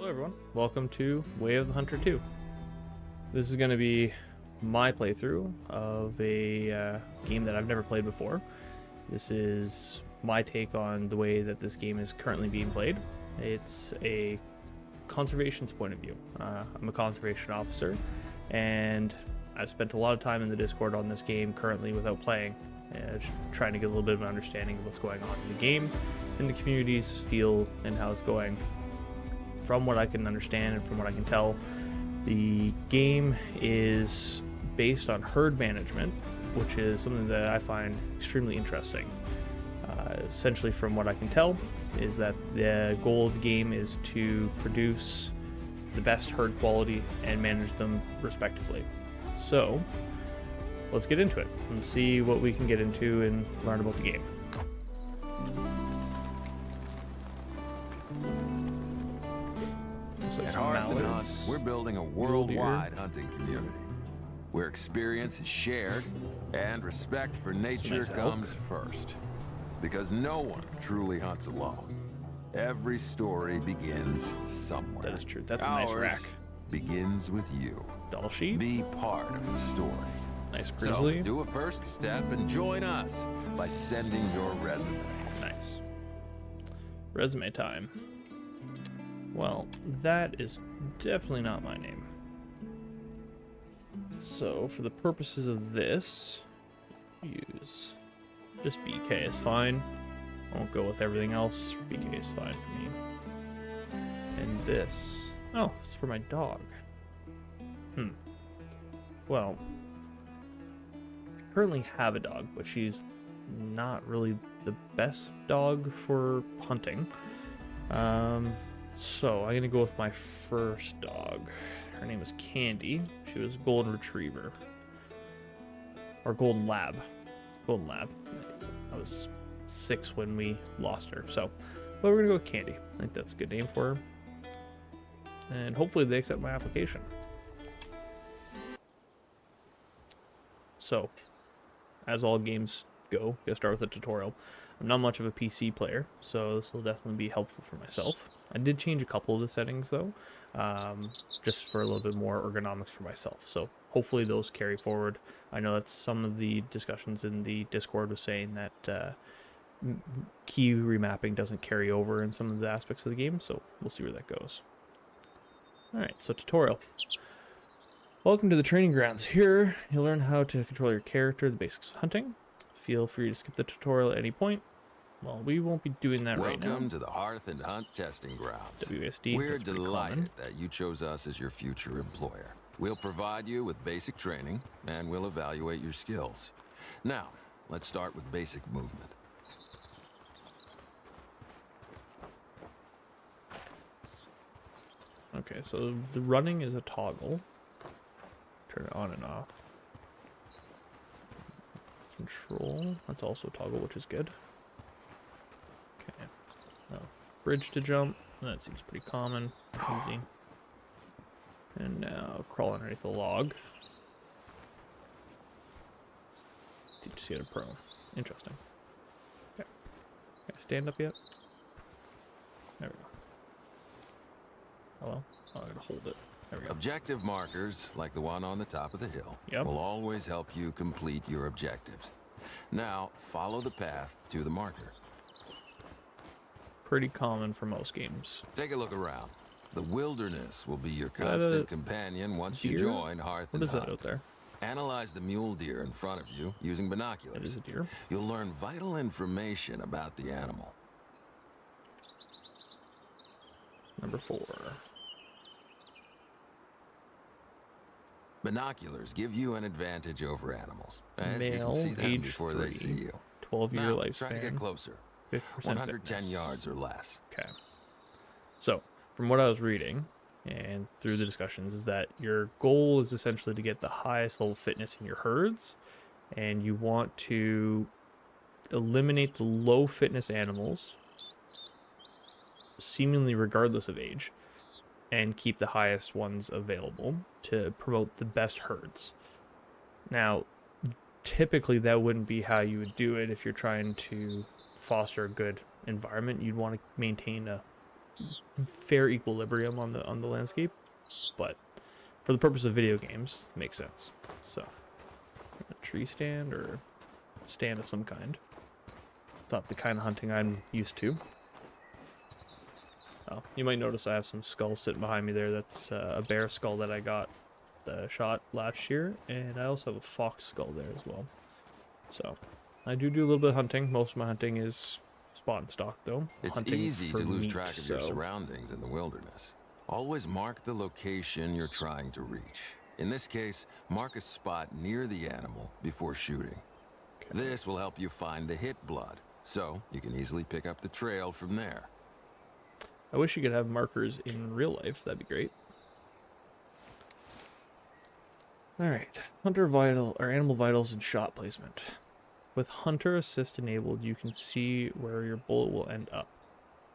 Hello everyone, welcome to Way of the Hunter 2. This is going to be my playthrough of a game that I've never played before. This is my take on the way that this game is currently being played. It's a conservation's point of view. I'm a conservation officer, and I've spent a lot of time in the Discord on this game currently without playing, just trying to get a little bit of an understanding of what's going on in the game, and the community's feel, and how it's going. From what I can understand and from what I can tell, the game is based on herd management, which is something that I find extremely interesting. Essentially, from what I can tell, is that the goal of the game is to produce the best herd quality and manage them respectively. So, let's get into it and see what we can get into and learn about the game. At Hearth and Hunt, we're building a worldwide hunting community, where experience is shared and respect for nature comes first. Because no one truly hunts alone. Every story begins somewhere. That is true. That's a nice rack. Begins with you. Doll sheep. Be part of the story. Nice grizzly. So do a first step and join us by sending your resume. Nice. Resume time. Well, that is definitely not my name. So, for the purposes of this, use just BK is fine. I won't go with everything else. BK is fine for me. And this, oh, it's for my dog. Well, I currently have a dog, but she's not really the best dog for hunting. So I'm gonna go with my first dog. Her name is Candy. She was a golden retriever. Or golden lab. Golden lab. I was 6 when we lost her. So, but we're gonna go with Candy. I think that's a good name for her. And hopefully they accept my application. So, as all games go, gotta start with a tutorial. I'm not much of a PC player, so this will definitely be helpful for myself. I did change a couple of the settings though, just for a little bit more ergonomics for myself. So hopefully those carry forward. I know that some of the discussions in the Discord was saying that key remapping doesn't carry over in some of the aspects of the game, so we'll see where that goes. Alright, so tutorial. Welcome to the training grounds. Here, you'll learn how to control your character, the basics of hunting. Feel free to skip the tutorial at any point. Well, we won't be doing that right now. Welcome to the Hearth and Hunt testing grounds. WSD. We're delighted that you chose us as your future employer. We'll provide you with basic training, and we'll evaluate your skills. Now, let's start with basic movement. Okay, so the running is a toggle. Turn it on and off. Control, that's also a toggle, which is good. Okay, now bridge to jump, that seems pretty common, easy. And now crawl underneath the log. Teach you to prone. Interesting. Okay, can I stand up yet? There we go. Hello? Oh, I gotta hold it. There we go. Objective markers, like the one on the top of the hill, will always help you complete your objectives. Now, follow the path to the marker. Pretty common for most games. Take a look around. The wilderness will be your constant companion once you join Hearth and Hunt. What is that out there? Analyze the mule deer in front of you using binoculars. It is a deer. You'll learn vital information about the animal. Number 4. Binoculars give you an advantage over animals, as Male, you can see them age before 3, they see you. 12-year lifespan. Try to get closer. 50% 110 fitness. yards or less. Okay. So, from what I was reading and through the discussions, is that your goal is essentially to get the highest level of fitness in your herds, and you want to eliminate the low fitness animals, seemingly regardless of age, and keep the highest ones available to promote the best herds. Now, typically that wouldn't be how you would do it if you're trying to foster a good environment. You'd want to maintain a fair equilibrium on the landscape, but for the purpose of video games, it makes sense. So, a tree stand or stand of some kind. It's not the kind of hunting I'm used to. Oh, you might notice I have some skulls sitting behind me there. That's a bear skull that I got shot last year, and I also have a fox skull there as well. So, I do a little bit of hunting. Most of my hunting is spot and stock, though. It's hunting easy for to lose meat, track of your surroundings in the wilderness. Always mark the location you're trying to reach. In this case, mark a spot near the animal before shooting. Okay. This will help you find the hit blood, so you can easily pick up the trail from there. I wish you could have markers in real life. That'd be great. Alright, Hunter Vital, or Animal Vitals and Shot Placement. With Hunter Assist enabled, you can see where your bullet will end up.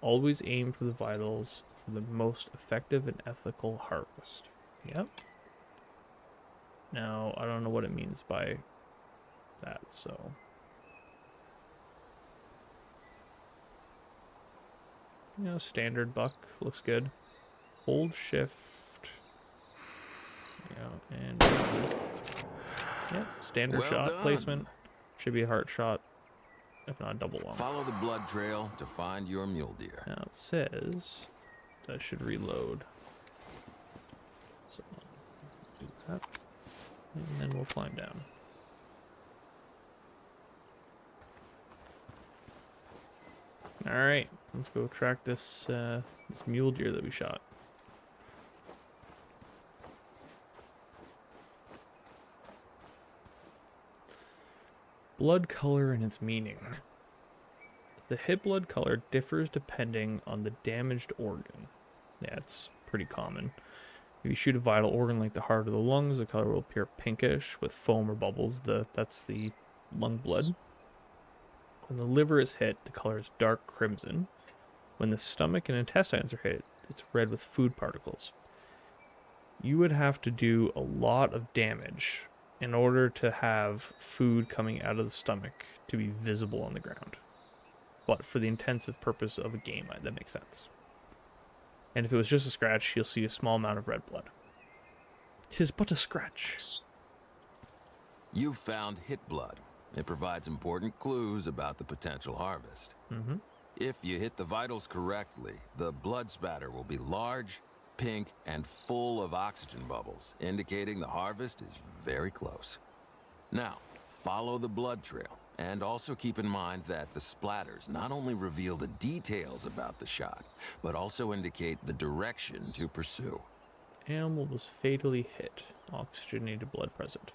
Always aim for the vitals for the most effective and ethical harvest. Yep. Now, I don't know what it means by that, so... You know, standard buck, looks good. Hold shift. Yeah, and... Yep, standard shot done. placement. Should be a heart shot, if not double long. Follow the blood trail to find your mule deer. Now it says that I should reload. So do that. And then we'll climb down. Alright, let's go track this this mule deer that we shot. Blood color and its meaning. The hit blood color differs depending on the damaged organ. Yeah, it's pretty common. If you shoot a vital organ like the heart or the lungs, the color will appear pinkish with foam or bubbles. That's the lung blood. When the liver is hit, the color is dark crimson. When the stomach and intestines are hit, it's red with food particles. You would have to do a lot of damage in order to have food coming out of the stomach to be visible on the ground. But for the intensive purpose of a game, that makes sense. And if it was just a scratch, you'll see a small amount of red blood. 'Tis but a scratch. You've found hit blood. It provides important clues about the potential harvest. Mm-hmm. If you hit the vitals correctly, the blood spatter will be large, pink, and full of oxygen bubbles, indicating the harvest is very close. Now, follow the blood trail, and also keep in mind that the splatters not only reveal the details about the shot, but also indicate the direction to pursue. Animal was fatally hit. Oxygenated blood present.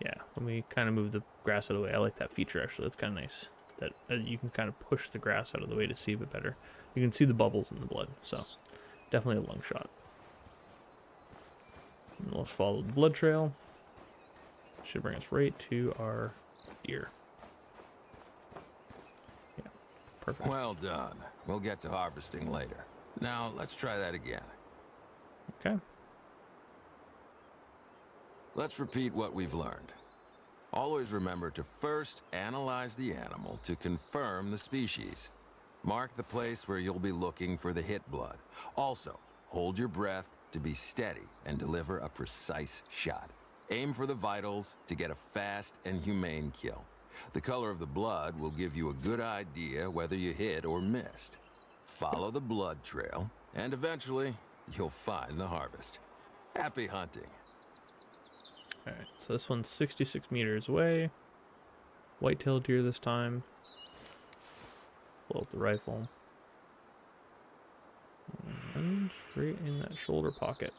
Yeah, let me kind of move the grass out of the way. I like that feature, actually. That's kind of nice. That you can kind of push the grass out of the way to see a bit better. You can see the bubbles in the blood, so definitely a lung shot. And let's follow the blood trail. Should bring us right to our deer. Yeah, perfect. Well done. We'll get to harvesting later. Now, let's try that again. Okay. Let's repeat what we've learned. Always remember to first analyze the animal to confirm the species. Mark the place where you'll be looking for the hit blood. Also, hold your breath to be steady and deliver a precise shot. Aim for the vitals to get a fast and humane kill. The color of the blood will give you a good idea whether you hit or missed. Follow the blood trail, and eventually, you'll find the harvest. Happy hunting. Alright, so this one's 66 meters away. Whitetail deer this time. Pull up the rifle. And right in that shoulder pocket.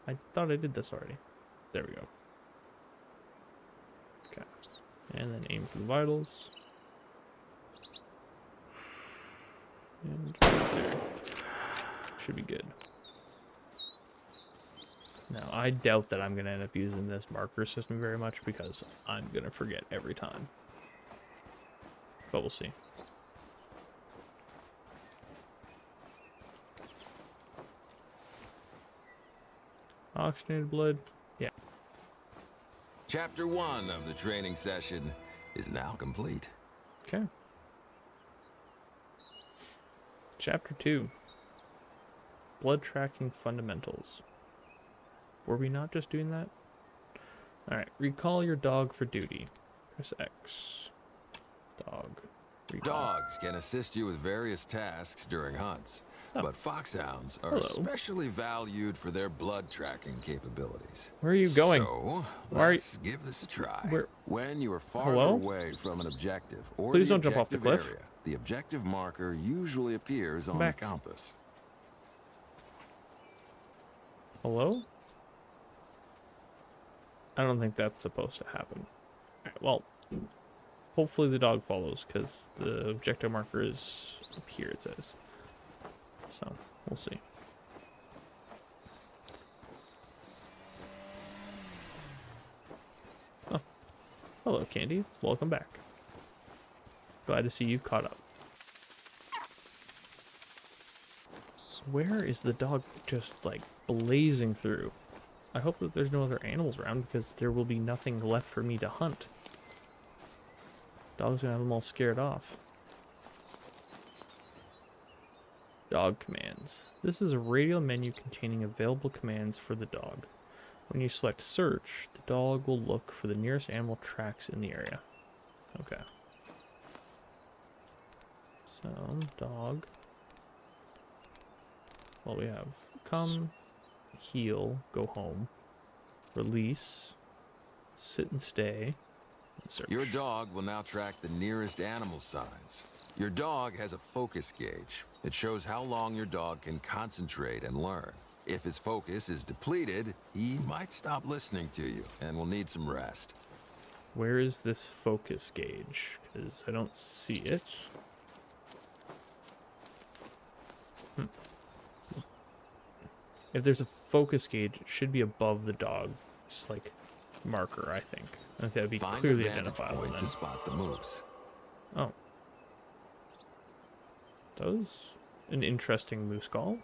I thought I did this already. There we go. Okay. And then aim for the vitals. And right there. Should be good. Now, I doubt that I'm going to end up using this marker system very much because I'm going to forget every time. But we'll see. Oxygenated blood? Yeah. Chapter 1 of the training session. is now complete. Okay. Chapter 2. Blood tracking fundamentals. Were we not just doing that? Alright, recall your dog for duty. Press X. Dog. Recall. Dogs can assist you with various tasks during hunts, but foxhounds are especially valued for their blood tracking capabilities. Where are you going? So, let's give this a try. When you are far away from an objective or Please the don't jump off the cliff. area, the objective marker usually appears on the compass. Hello? I don't think that's supposed to happen. Alright, well, hopefully the dog follows, because the objective marker is up here, it says. So, we'll see. Oh. Hello, Candy. Welcome back. Glad to see you caught up. Where is the dog just, like, blazing through? I hope that there's no other animals around, because there will be nothing left for me to hunt. Dog's gonna have them all scared off. Dog commands. This is a radial menu containing available commands for the dog. When you select search, the dog will look for the nearest animal tracks in the area. Okay. So, dog. Well, we have come, heal, go home, release, sit and stay, and search. Your dog will now track the nearest animal signs. Your dog has a focus gauge. It shows how long your dog can concentrate and learn. If his focus is depleted, he might stop listening to you and will need some rest. Where is this focus gauge? Because I don't see it. If there's a focus gauge, it should be above the dog, just like marker, I think. I think that would be clearly identifiable then. To spot the moose. Oh. That was an interesting moose call.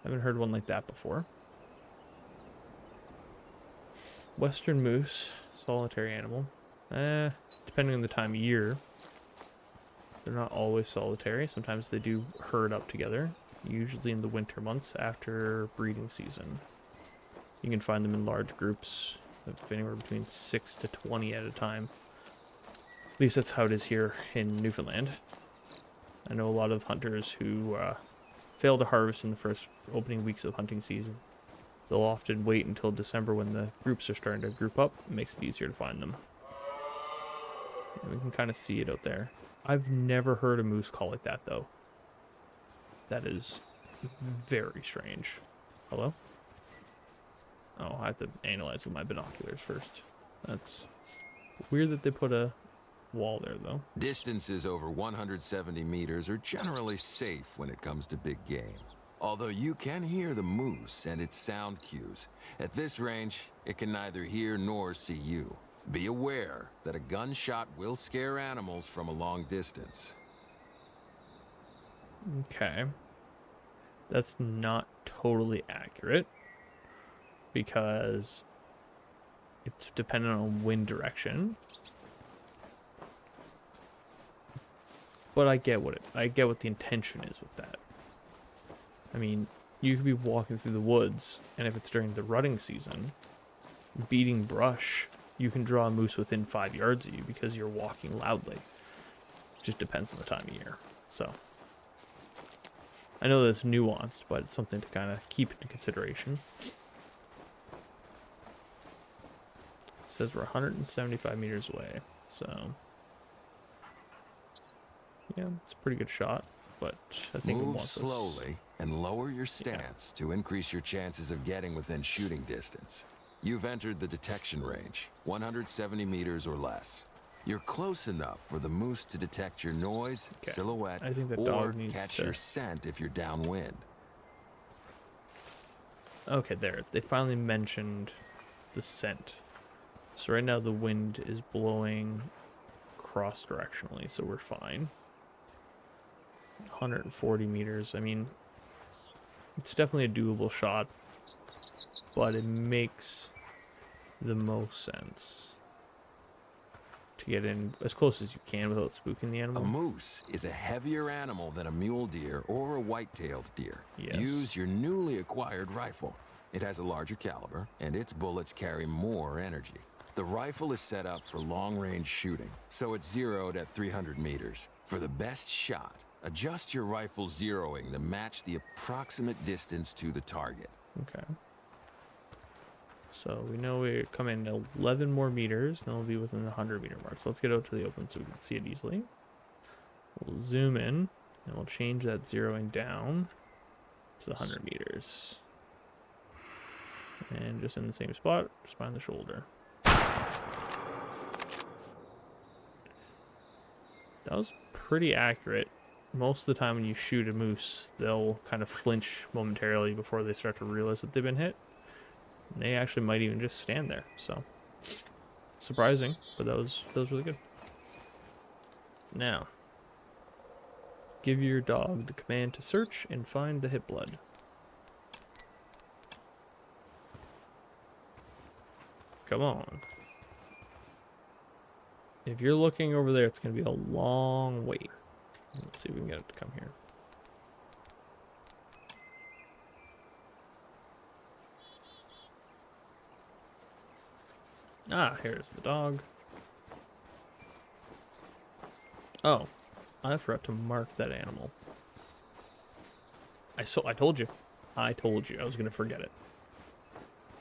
I haven't heard one like that before. Western moose, solitary animal. Depending on the time of year. They're not always solitary. Sometimes they do herd up together. Usually in the winter months after breeding season. You can find them in large groups of anywhere between 6 to 20 at a time. At least that's how it is here in Newfoundland. I know a lot of hunters who fail to harvest in the first opening weeks of hunting season. They'll often wait until December when the groups are starting to group up. It makes it easier to find them. And we can kind of see it out there. I've never heard a moose call like that though. That is very strange. Hello? Oh, I have to analyze with my binoculars first. That's weird that they put a wall there, though. Distances over 170 meters are generally safe when it comes to big game. Although you can hear the moose and its sound cues. At this range, it can neither hear nor see you. Be aware that a gunshot will scare animals from a long distance. Okay. That's not totally accurate because it's dependent on wind direction. But I get what the intention is with that. I mean, you could be walking through the woods, and if it's during the rutting season, beating brush, you can draw a moose within 5 yards of you because you're walking loudly. It just depends on the time of year. So I know that's nuanced, but it's something to kind of keep into consideration. It says we're 175 meters away, so yeah, it's a pretty good shot, but I think Move slowly and lower your stance to increase your chances of getting within shooting distance. You've entered the detection range, 170 meters or less. You're close enough for the moose to detect your noise, silhouette, I think the or dog needs catch to... your scent if you're downwind. Okay, there. They finally mentioned the scent. So right now the wind is blowing cross-directionally, so we're fine. 140 meters. I mean, it's definitely a doable shot, but it makes the most sense to to get in as close as you can without spooking the A animal. moose is a heavier animal than a mule deer or a white-tailed deer. Yes. Use your newly acquired rifle. It has a larger caliber, and its bullets carry more energy. The rifle is set up for long-range shooting, so it's zeroed at 300 meters. For the best shot, adjust your rifle zeroing to match the approximate distance to the target. Okay. So we know we come in 11 more meters, then we'll be within the 100-meter mark. So let's get out to the open so we can see it easily. We'll zoom in, and we'll change that zeroing down to the 100 meters. And just in the same spot, just behind the shoulder. That was pretty accurate. Most of the time when you shoot a moose, they'll kind of flinch momentarily before they start to realize that they've been hit. And they actually might even just stand there. So surprising, but that was really good. Now, give your dog the command to search and find the hit blood. Come on. If you're looking over there, it's going to be a long wait. Let's see if we can get it to come here. Ah, here's the dog. Oh, I forgot to mark that animal. I told you. I told you I was going to forget it.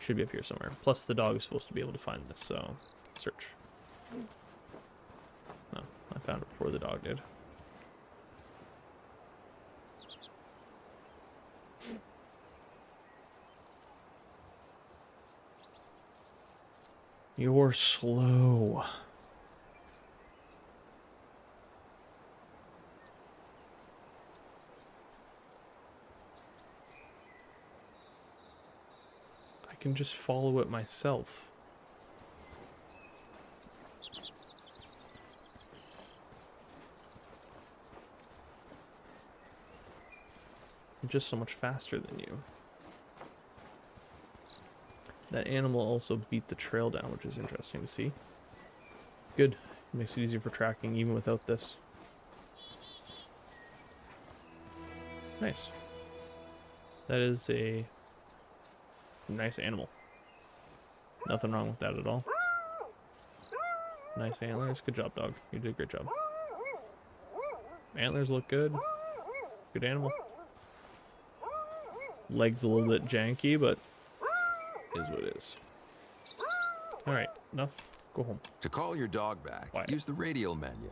Should be up here somewhere. Plus, the dog is supposed to be able to find this, so search. Oh, I found it before the dog did. You're slow. I can just follow it myself. I'm just so much faster than you. That animal also beat the trail down, which is interesting to see. Good. It makes it easier for tracking even without this. Nice. That is a nice animal. Nothing wrong with that at all. Nice antlers. Good job, dog. You did a great job. Antlers look good. Good animal. Legs a little bit janky, but is what it is. Alright, enough. Go home. To call your dog back, Quiet. use the radial menu.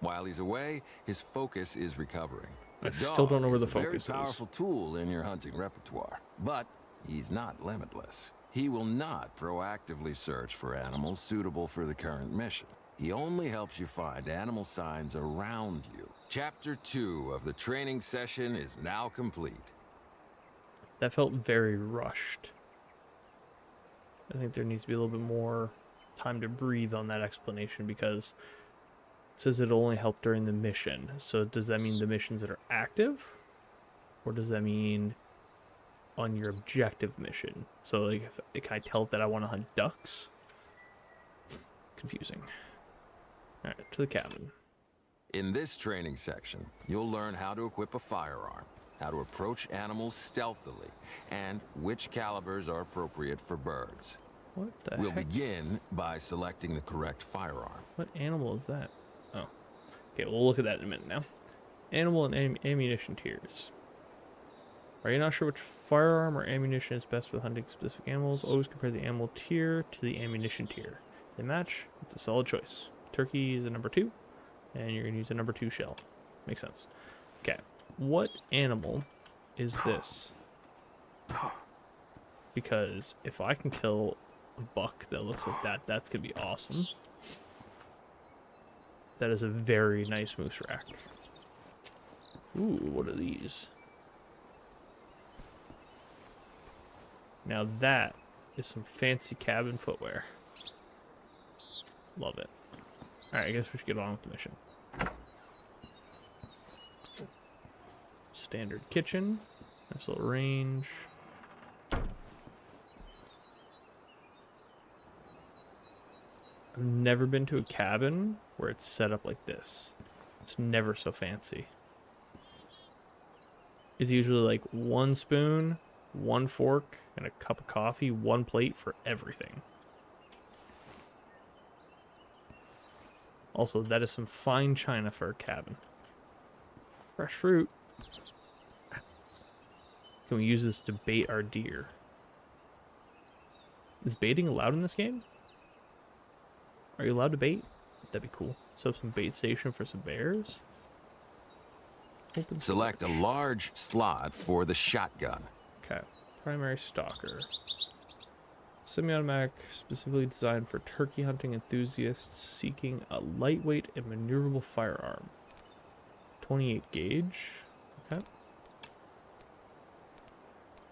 While he's away, his focus is recovering. I still don't know where the focus is. is. A very powerful tool in your hunting repertoire, but he's not limitless. He will not proactively search for animals suitable for the current mission. He only helps you find animal signs around you. Chapter 2 of the training session is now complete. That felt very rushed. I think there needs to be a little bit more time to breathe on that explanation, because it says it'll only help during the mission. So does that mean the missions that are active? Or does that mean on your objective mission? So like, can I tell it that I want to hunt ducks? Confusing. Alright, to the cabin. In this training section, you'll learn how to equip a firearm, how to approach animals stealthily, and which calibers are appropriate for birds. What the We'll heck? begin by selecting the correct firearm. What animal is that? Oh. Okay, we'll look at that in a minute now. Animal and ammunition tiers. Are you not sure which firearm or ammunition is best for hunting specific animals? Always compare the animal tier to the ammunition tier. If they match, it's a solid choice. Turkey is a number 2, and you're going to use a number 2 shell. Makes sense. Okay. What animal is this? Because if I can kill a buck that looks like that, that's going to be awesome. That is a very nice moose rack. Ooh, what are these? Now that is some fancy cabin footwear. Love it. Alright, I guess we should get on with the mission. Standard kitchen. Nice little range. I've never been to a cabin where it's set up like this. It's never so fancy. It's usually like one spoon, one fork, and a cup of coffee, one plate for everything. Also, that is some fine china for a cabin. Fresh fruit. Can we use this to bait our deer? Is baiting allowed in this game? Are you allowed to bait? That'd be cool. So some bait station for some bears. Open Select a storage. large slot for the shotgun. Okay. Primary stalker. Semi-automatic, specifically designed for turkey hunting enthusiasts seeking a lightweight and maneuverable firearm. 28 gauge. Okay.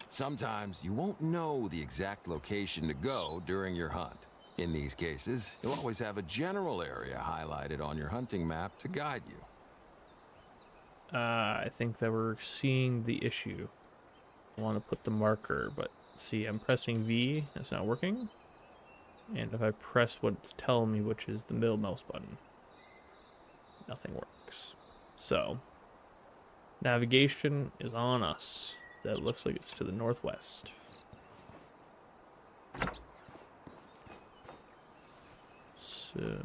Sometimes you won't know the exact location to go during your hunt. In these cases, you'll always have a general area highlighted on your hunting map to guide you. I think that we're seeing the issue. I want to put the marker, but see, I'm pressing V, it's not working. And if I press what it's telling me, which is the middle mouse button, nothing works. So, navigation is on us. That looks like it's to the northwest. So,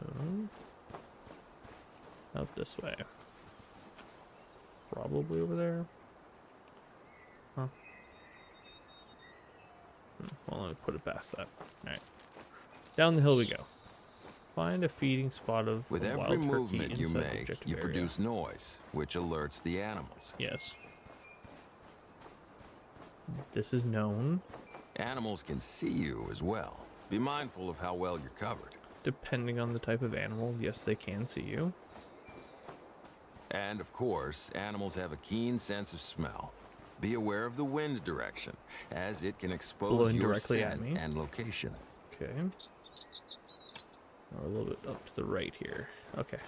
out this way. Probably over there. Huh. Well, let me put it past that. Alright. Down the hill we go. Find a feeding spot of With a every wild turkey movement you inside the make, objective you area. produce noise, which alerts the animals. Yes. This is known. Animals can see you as well. Be mindful of how well you're covered. Depending on the type of animal, yes, they can see you. And of course, animals have a keen sense of smell. Be aware of the wind direction, as it can expose Blowing your directly at scent me. and location. Okay. Or a little bit up to the right here. Okay.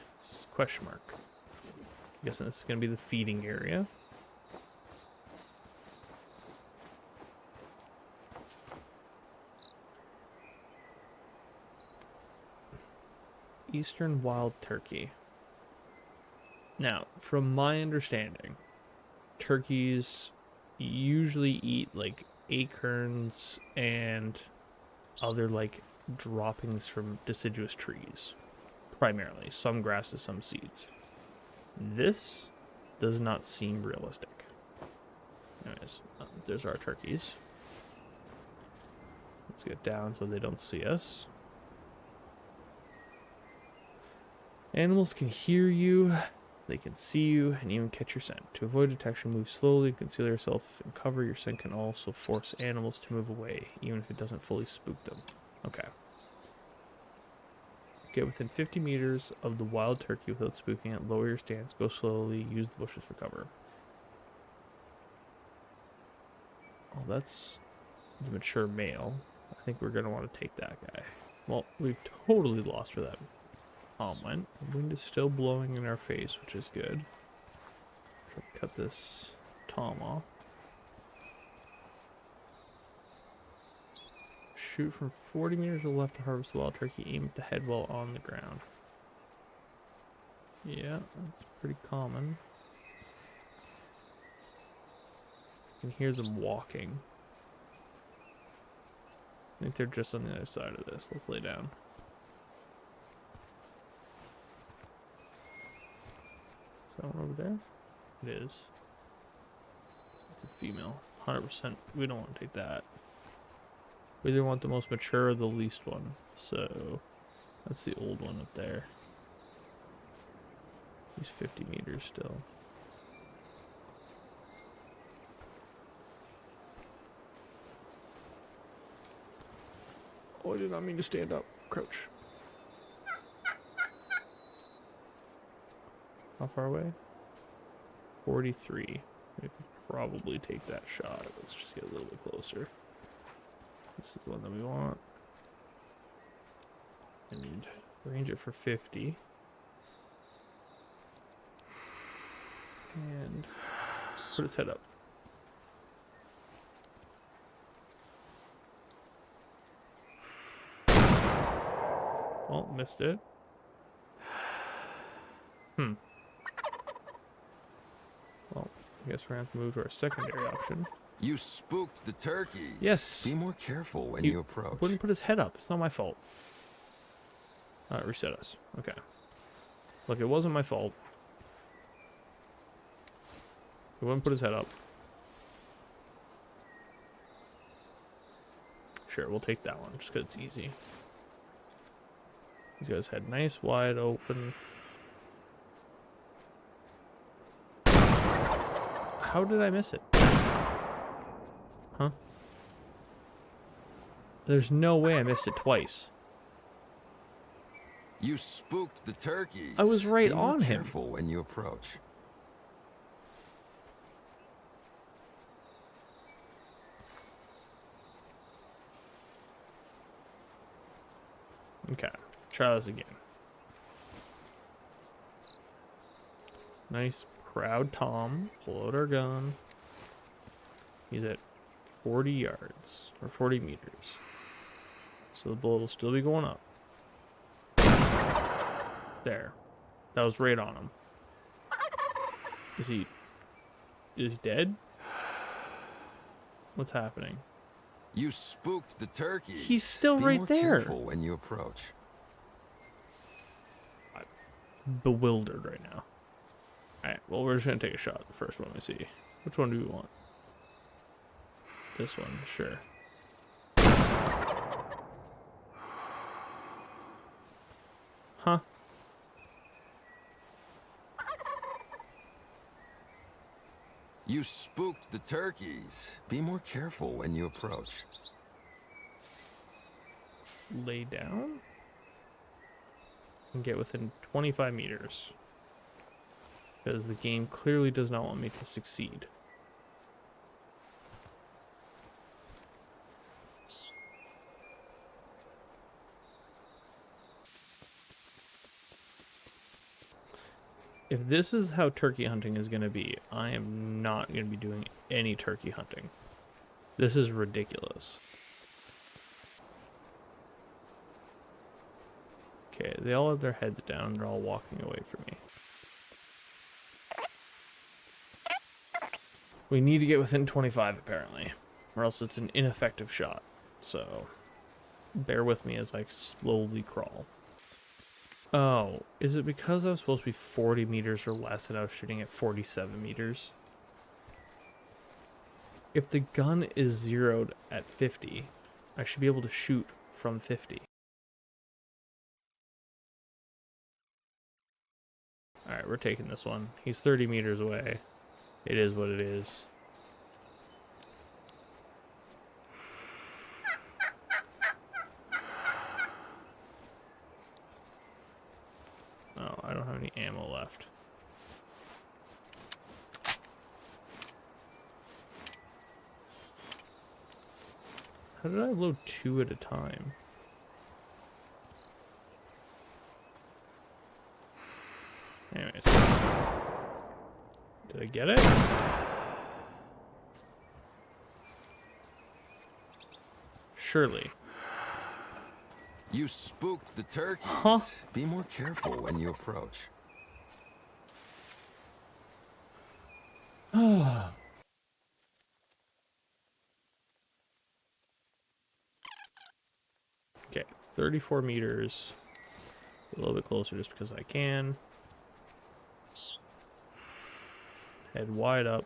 Question mark. I'm guessing this is going to be the feeding area. Eastern wild turkey. Now, from my understanding, turkeys usually eat like acorns and other like droppings from deciduous trees. Primarily, some grasses, some seeds. This does not seem realistic. Anyways, there's our turkeys. Let's get down so they don't see us. Animals can hear you, they can see you, and even catch your scent. To avoid detection, move slowly, conceal yourself, and cover. Your scent can also force animals to move away, even if it doesn't fully spook them. Okay. Get within 50 meters of the wild turkey without spooking it. Lower your stance, go slowly, use the bushes for cover. Oh, that's the mature male. I think we're going to want to take that guy. Well, we've totally lost for that. Went. The wind is still blowing in our face, which is good. Try to cut this tom off. Shoot from 40 meters to the left to harvest the wild turkey. Aim at the head while on the ground. Yeah, that's pretty common. You can hear them walking. I think they're just on the other side of this. Let's lay down. Is that one over there? It is. It's a female. 100%. We don't want to take that. We either want the most mature or the least one. So, that's the old one up there. He's 50 meters still. Oh, I did not mean to stand up. Crouch. How far away? 43. We could probably take that shot. Let's just get a little bit closer. This is the one that we want. I need to range it for 50. And put its head up. Well, Missed it. Well, I guess we're gonna have to move to our secondary option. You spooked the turkeys. Yes. Be more careful when you approach. Wouldn't put his head up. It's not my fault. Reset us. Okay. Look, it wasn't my fault. He wouldn't put his head up. Sure, we'll take that one, just because it's easy. He's got his head nice, wide open. How did I miss it? Huh? There's no way I missed it twice. You spooked the turkeys. I was right on him. Be careful when you approach. Okay, try this again. Nice, proud Tom. Pull out our gun. He's at 40 yards, or 40 meters. So the bullet will still be going up. There. That was right on him. Is he dead? What's happening? You spooked the turkeys. He's still right there. Be more careful when you approach. I'm bewildered right now. Alright, well, we're just gonna take a shot. The first one we see. Which one do we want? This one, sure. Huh? You spooked the turkeys. Be more careful when you approach. Lay down? And get within 25 meters. Because the game clearly does not want me to succeed. If this is how turkey hunting is going to be, I am not going to be doing any turkey hunting. This is ridiculous. Okay, they all have their heads down. They're all walking away from me. We need to get within 25, apparently, or else it's an ineffective shot. So, bear with me as I slowly crawl. Oh, is it because I was supposed to be 40 meters or less and I was shooting at 47 meters? If the gun is zeroed at 50, I should be able to shoot from 50. Alright, we're taking this one. He's 30 meters away. It is what it is. Oh, I don't have any ammo left. How did I load 2 at a time? Anyways. Did I get it? Surely. You spooked the turkeys. Huh? Be more careful when you approach. Okay, 34 meters. A little bit closer just because I can. Head wide up.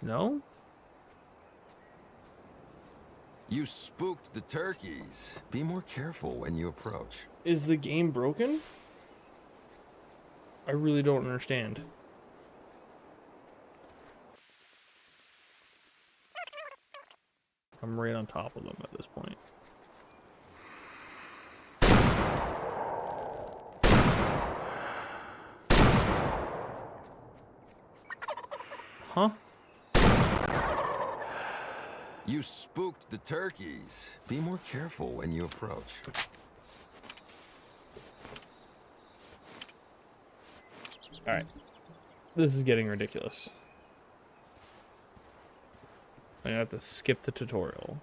No? You spooked the turkeys. Be more careful when you approach. Is the game broken? I really don't understand. I'm right on top of them at this point. Huh? You spooked the turkeys. Be more careful when you approach. Alright. This is getting ridiculous. I'm gonna have to skip the tutorial.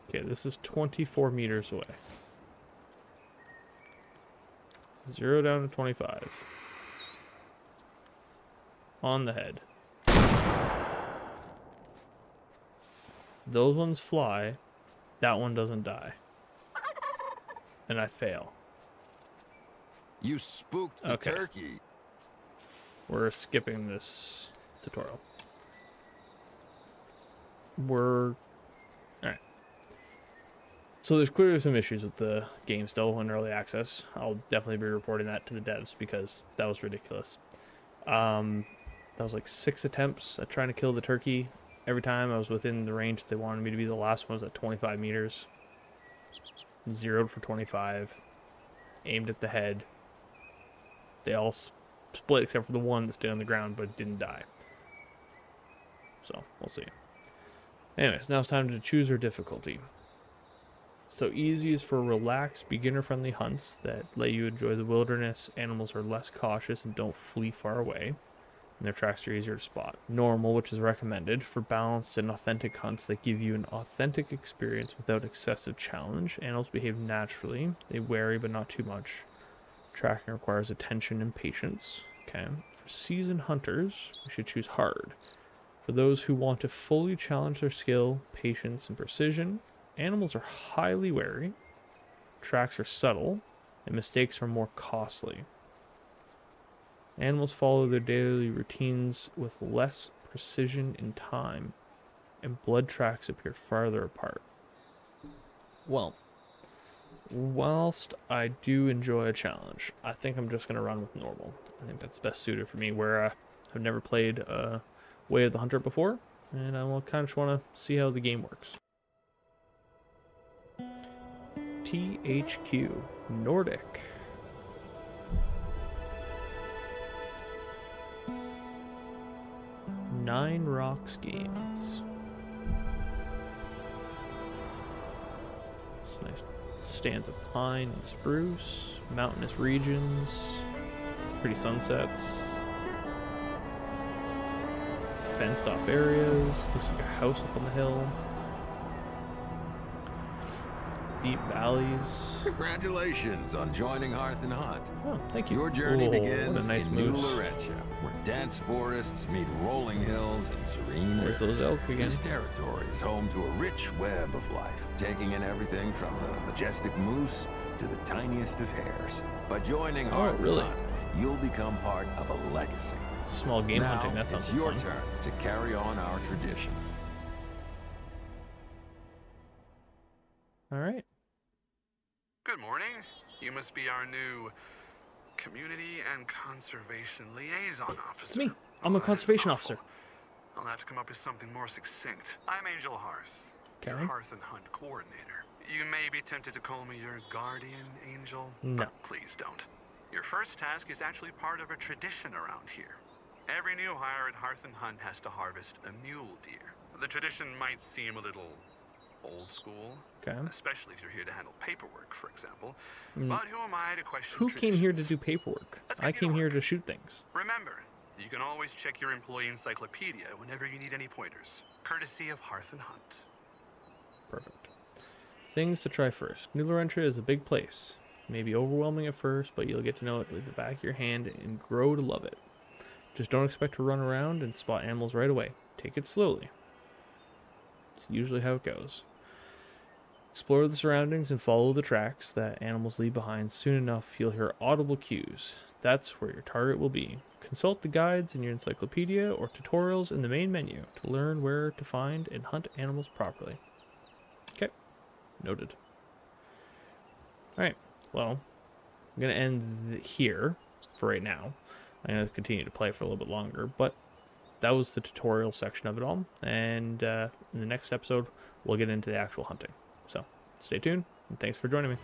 Okay, this is 24 meters away. 0 down to 25. On the head. Those ones fly. That one doesn't die. And I fail. You spooked the turkey. We're skipping this tutorial. Alright. So there's clearly some issues with the game still in early access. I'll definitely be reporting that to the devs because that was ridiculous. That was like 6 attempts at trying to kill the turkey. Every time I was within the range they wanted me to be, the last one was at 25 meters. Zeroed for 25. Aimed at the head. They all split except for the one that stayed on the ground but didn't die. So, we'll see. Anyways, now it's time to choose our difficulty. So easy is for relaxed, beginner-friendly hunts that let you enjoy the wilderness. Animals are less cautious and don't flee far away, and their tracks are easier to spot. Normal, which is recommended for balanced and authentic hunts that give you an authentic experience without excessive challenge. Animals behave naturally. They vary, but not too much. Tracking requires attention and patience. Okay. For seasoned hunters, we should choose hard. For those who want to fully challenge their skill, patience, and precision, animals are highly wary, tracks are subtle, and mistakes are more costly. Animals follow their daily routines with less precision in time, and blood tracks appear farther apart. Well, whilst I do enjoy a challenge, I think I'm just going to run with normal. I think that's best suited for me, where I've never played Way of the Hunter before, and I will kind of just want to see how the game works. THQ Nordic. Nine Rocks Games. It's nice stands of pine and spruce, mountainous regions, pretty sunsets, fenced off areas. Looks like a house up on the hill. Deep valleys. Congratulations on joining Hearth and Hunt. Oh, thank you. Your journey begins nice in New Laurentia, where dense forests meet rolling hills and serene There's rivers. those elk again. This territory is home to a rich web of life, taking in everything from the majestic moose to the tiniest of hares. By joining Hearth and Hunt, you'll become part of a legacy. Small game hunting, that sounds it's your fun. turn to carry on our tradition. All right. Good morning. You must be our new Community and Conservation Liaison Officer. It's me. I'm a conservation officer. I'll have to come up with something more succinct. I'm Angel Hearth, your Hearth and Hunt coordinator. You may be tempted to call me your guardian angel, but please don't. Your first task is actually part of a tradition around here. Every new hire at Hearth and Hunt has to harvest a mule deer. The tradition might seem a little old school, especially if you're here to handle paperwork, for example. But who am I to question Who came here to do paperwork? I came here to shoot things. Remember, you can always check your employee encyclopedia whenever you need any pointers, courtesy of Hearth and Hunt. Perfect. Things to try first. New Laurentia is a big place. It may be overwhelming at first, but you'll get to know it with the back of your hand and grow to love it. Just don't expect to run around and spot animals right away. Take it slowly. It's usually how it goes. Explore the surroundings and follow the tracks that animals leave behind. Soon enough, you'll hear audible cues. That's where your target will be. Consult the guides in your encyclopedia or tutorials in the main menu to learn where to find and hunt animals properly. Okay, noted. Alright, well, I'm going to end here for right now. I'm going to continue to play for a little bit longer, but that was the tutorial section of it all. And in the next episode, we'll get into the actual hunting. So stay tuned, and thanks for joining me.